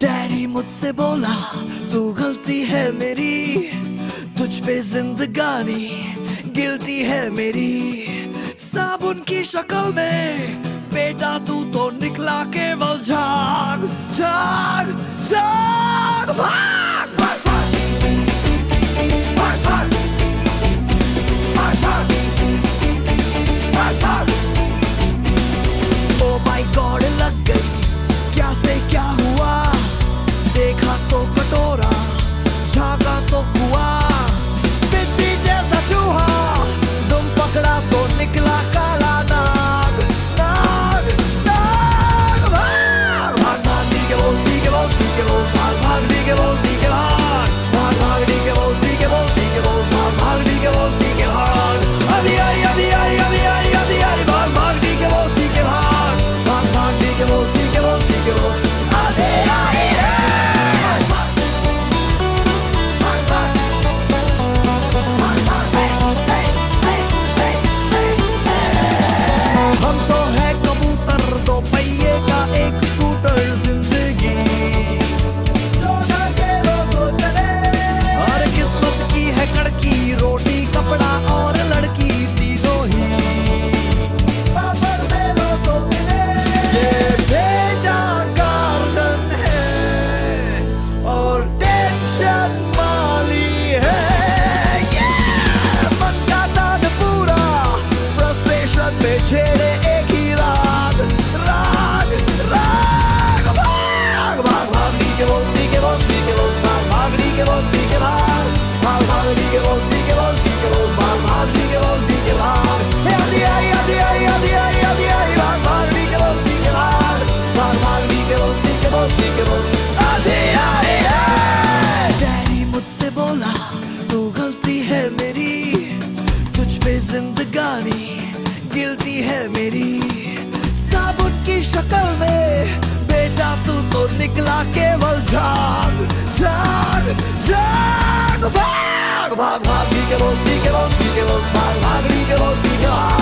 Daddy मुझसे बोला तू गलती है मेरी, तुझ पे जिंदगानी गिल्टी है मेरी। साबुन की शक्ल में बेटा तू तो निकला केवल झाग झाग झाग भाग भाग भाग भाग भाग भाग भाग भाग। ओ माय गॉड लग गई क्या से क्या हुआ, देखा तो कटोरा झांका तो कुआं, बिल्ली जैसा चूहा तुम पकड़ा तो निकला काला नाग नाग नाग। भाग भाग भाग डी के बोस डी के बोस डी के बोस भाग भाग डी के बोस डी के भाग भाग भाग डी के बोस डी के बोस डी के बोस भाग भाग डी के बोस डी के भाग। अभी आई अभी आई अभी आई अभी आई भाग भाग डी के बोस डी के भाग भाग भाग डी के बोस डी के बोस डी के बोस। अभी आई हम तो है कबूतर दो पहिए का एक स्कूटर जिंदगी, जो ना खेलो तो चले। हर किस्मत की है कड़की रोटी कपड़ा और लड़की तीनों ही, पापड़ ले लो तो मिले। ये भेजा गार्डन है और टेंशन माली है, मन का दान पूरा फ्रस्ट्रेशन में छेड़े एक ही राग राग राग। भाग भाग भाग डी के बोस डी के बोस डी के बोस भाग भाग डी के बोस डी के भाग भाग भाग डी के बोस डी के बोस डी के बोस भाग भाग डी के बोस डी के भाग। आधी आई आधी आई आधी आई आधी आई भाग भाग डी के बोस डी के भाग भाग भाग डी के बोस डी के बोस डी के बोस। आधी आई डैडी मुझसे बोला तू गलती है मेरी, तुझ पे जिंदगानी गिल्टी है मेरी। साबुन की शक्ल में बेटा तू तो निकला केवल झाग झाग झाग। भाग भाग भाग डी के बोस डी के बोस डी के बोस भाग भाग डी के बोस डी के भाग।